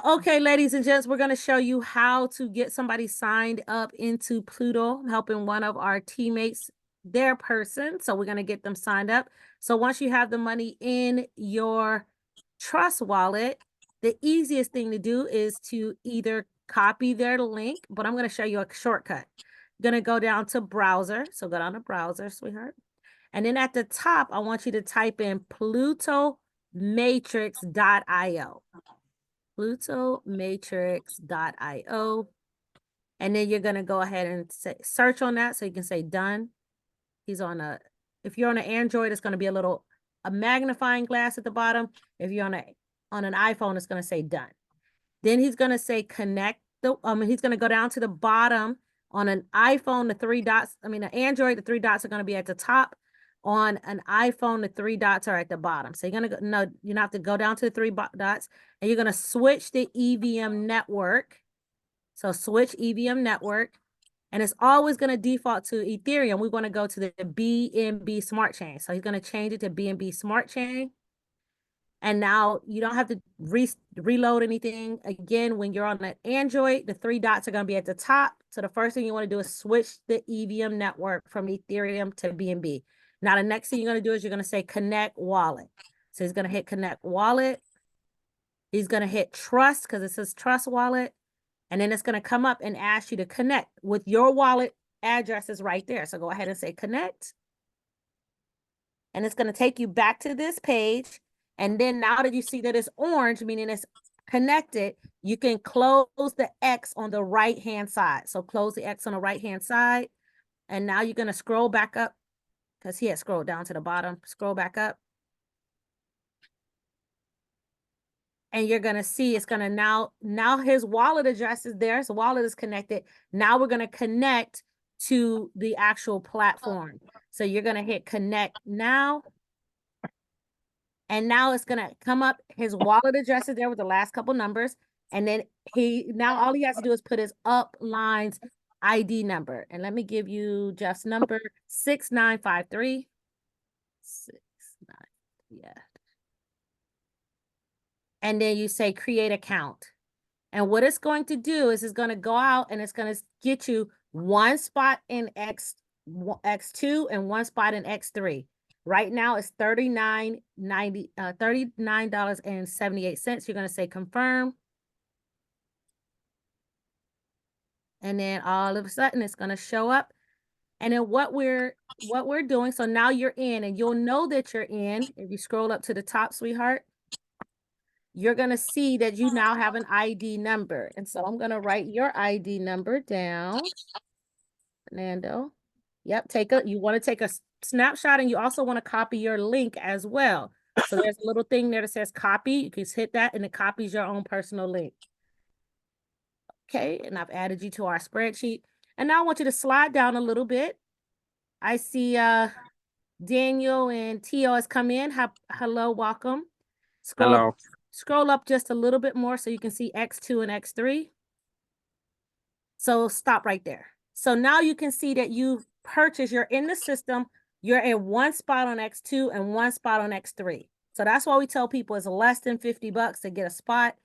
Okay, ladies and gents, we're going to show you how to get somebody signed up into Pluto, helping one of our teammates, their person. So we're going to get them signed up. So once you have the money in your Trust wallet, the easiest thing to do is to either copy their link, but I'm going to show you a shortcut. Going to go down to browser. So go down to browser, sweetheart. And then at the top, I want you to type in plutomatrix.io. plutomatrix.io. And then you're going to go ahead and say, search on that. So you can say done. He's on a, if you're on an Android, it's going to be a magnifying glass at the bottom. If you're on an iPhone, it's going to say done. Then he's going to say connect he's going to go down to the bottom. On an iPhone, an Android, the three dots are going to be at the top. On an iPhone, the three dots are at the bottom. So you're going to go, no, you have to go down to the three dots and you're going to switch the EVM network. So switch EVM network, and it's always going to default to Ethereum. We want to go to the BNB Smart Chain. So he's going to change it to BNB Smart Chain. And now you don't have to reload anything. Again, when you're on an Android, the three dots are going to be at the top. So the first thing you want to do is switch the EVM network from Ethereum to BNB. Now, the next thing you're going to do is you're going to say connect wallet. So he's going to hit connect wallet. He's going to hit trust because it says trust wallet. And then it's going to come up and ask you to connect with your wallet addresses right there. So go ahead and say connect. And it's going to take you back to this page. And then now that you see that it's orange, meaning it's connected, you can close the X on the right-hand side. So close the X on the right-hand side. And now you're going to scroll back up because he had scrolled down to the bottom. Scroll back up. And you're going to see it's going to now his wallet address is there. His wallet is connected. Now we're going to connect to the actual platform. So you're going to hit connect now. And now it's going to come up. His wallet address is there with the last couple numbers. And then now all he has to do is put his upline's ID number. And let me give you Jeff's number, 6953. 69, yeah. And then you say create account. And what it's going to do is it's going to go out and it's going to get you one spot in X2 and one spot in X3. Right now it's $39.78. You're going to say confirm. And then all of a sudden it's going to show up. And then what we're doing, so now you're in, and you'll know that you're in if you scroll up to the top, sweetheart. You're going to see that you now have an ID number. And so I'm going to write your ID number down. Fernando. Yep, you want to take a snapshot, and you also want to copy your link as well. So there's a little thing there that says copy. You can just hit that and it copies your own personal link. Okay, and I've added you to our spreadsheet. And now I want you to slide down a little bit. I see Daniel and Tio has come in. Hello, welcome. Hello. Scroll up just a little bit more so you can see X2 and X3. So stop right there. So now you can see that you've purchased, you're in the system, you're in one spot on X2 and one spot on X3. So that's why we tell people it's less than $50 to get a spot.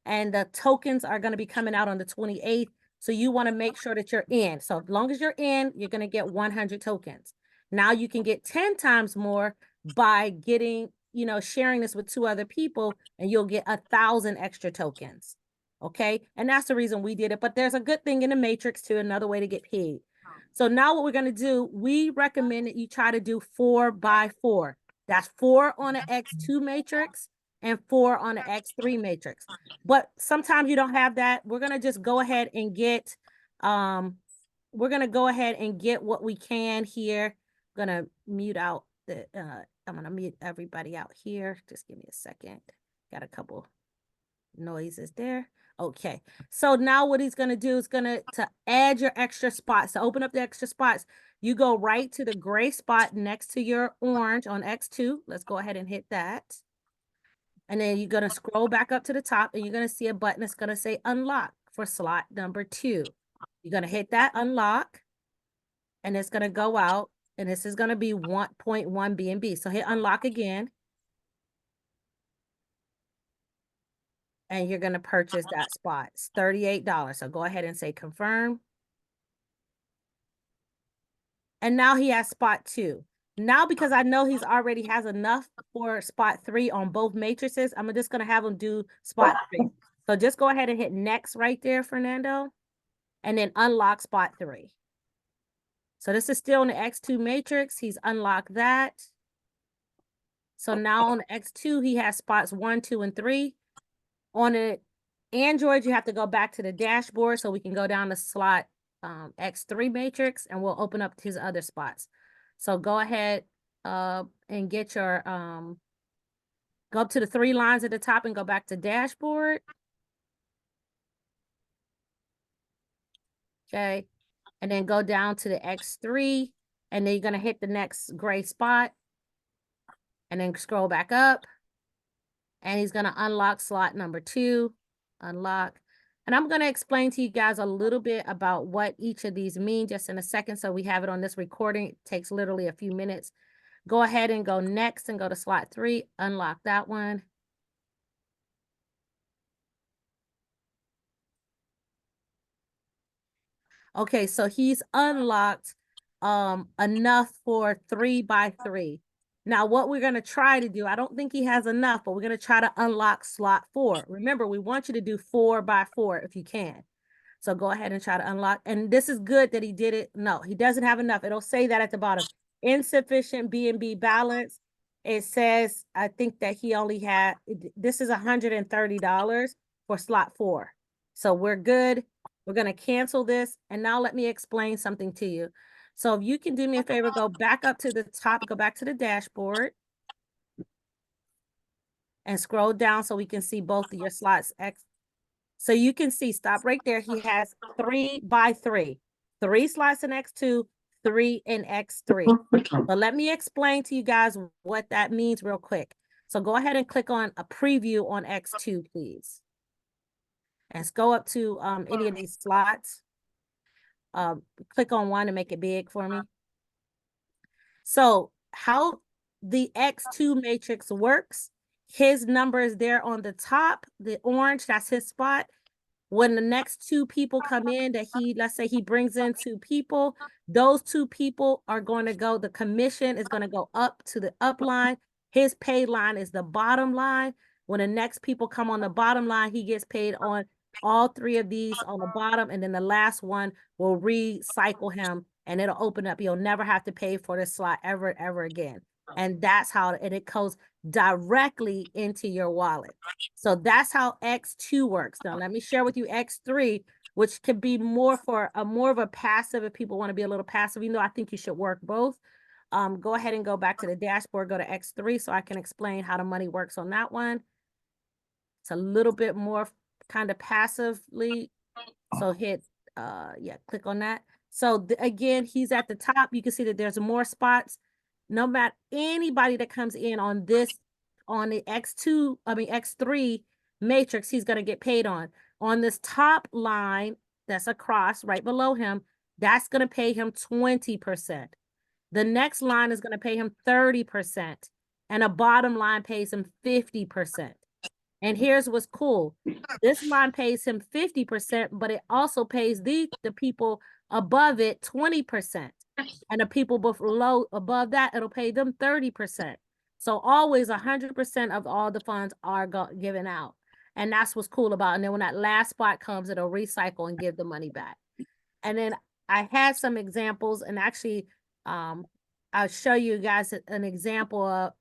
And the tokens are going to be coming out on the 28th. So you want to make sure that you're in. So as long as you're in, you're going to get 100 tokens. Now you can get 10 times more by getting, sharing this with 2 other people, and you'll get 1,000 extra tokens. Okay. And that's the reason we did it. But there's a good thing in the matrix too, another way to get paid. So now what we're going to do, we recommend that you try to do 4 by 4. That's 4 on an X2 matrix and 4 on an X3 matrix. But sometimes you don't have that. We're going to just go ahead and get, what we can here. I'm going to mute out I'm going to mute everybody out here. Just give me a second. Got a couple noises there. Okay, so now what he's going to do is to add your extra spots. To open up the extra spots, you go right to the gray spot next to your orange on X2. Let's go ahead and hit that. And then you're going to scroll back up to the top, and you're going to see a button that's going to say unlock for slot number 2. You're going to hit that unlock, and it's going to go out, and this is going to be 1.1 BNB. So hit unlock again. and you're going to purchase that spot. It's $38. So go ahead and say confirm. And now he has spot 2. Now, because I know he's already has enough for spot 3 on both matrices, I'm just going to have him do spot 3. So just go ahead and hit next right there, Fernando, and then unlock spot 3. So this is still in the X2 matrix. He's unlocked that. So now on the X2, he has spots 1, 2, and 3. On the Android, you have to go back to the dashboard so we can go down the slot X3 matrix, and we'll open up his other spots. So go ahead and get your, go up to the 3 lines at the top and go back to dashboard. Okay. And then go down to the X3, and then you're going to hit the next gray spot and then scroll back up, and he's going to unlock slot number 2, unlock. And I'm going to explain to you guys a little bit about what each of these mean just in a second. So we have it on this recording. It takes literally a few minutes. Go ahead and go next and go to slot 3, unlock that one. Okay, so he's unlocked enough for 3 by 3. Now, what we're going to try to do, I don't think he has enough, but we're going to try to unlock slot 4. Remember, we want you to do 4 by 4 if you can. So go ahead and try to unlock. And this is good that he did it. No, he doesn't have enough. It'll say that at the bottom. Insufficient BNB balance. It says, I think that he only had, this is $130 for slot 4. So we're good. We're going to cancel this. And now let me explain something to you. So if you can do me a favor, go back up to the top, go back to the dashboard and scroll down so we can see both of your slots. So you can see, stop right there. He has 3 by 3, 3 slots in X2, 3 in X3. But let me explain to you guys what that means real quick. So go ahead and click on a preview on X2, please. And let's go up to any of these slots. Click on one and make it big for me. So how the X2 matrix works, his number is there on the top, the orange, that's his spot. When the next 2 people come in that let's say he brings in 2 people, those 2 people are going to go, the commission is going to go up to the up line. His pay line is the bottom line. When the next people come on the bottom line, he gets paid on all 3 of these on the bottom. And then the last one will recycle him and it'll open up. You'll never have to pay for this slot ever again. And that's how, and it goes directly into your wallet. So that's how X2 works. Now, let me share with you X3, which could be more for more of a passive if people want to be a little passive, even though I think you should work both. Go ahead and go back to the dashboard, go to X3 so I can explain how the money works on that one. It's a little bit more kind of passively. So hit, click on that. So again, he's at the top. You can see that there's more spots. No matter anybody that comes in on this, on the X3 matrix, he's going to get paid on. On this top line, that's across right below him, that's going to pay him 20%. The next line is going to pay him 30%. And a bottom line pays him 50%. And here's what's cool. This line pays him 50%, but it also pays the people above it 20%. And the people above that, it'll pay them 30%. So always 100% of all the funds are given out. And that's what's cool about it. And then when that last spot comes, it'll recycle and give the money back. And then I had some examples, and actually I'll show you guys an example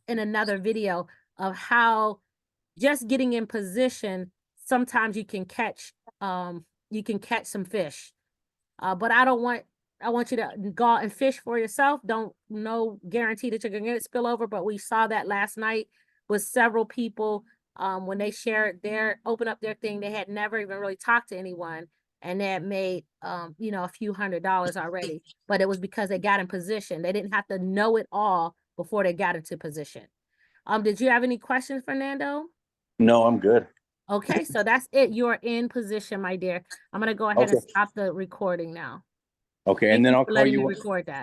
in another video of how just getting in position, sometimes you can catch some fish. But I want you to go out and fish for yourself. No guarantee that you're gonna get it spill over, but we saw that last night with several people when they open up their thing, they had never even really talked to anyone, and they had made a few $100s already. But it was because they got in position. They didn't have to know it all before they got into position. Did you have any questions, Fernando? No, I'm good. Okay, so that's it. You're in position, my dear. I'm gonna go ahead and stop the recording now. Okay, and then I'll call you. Record that.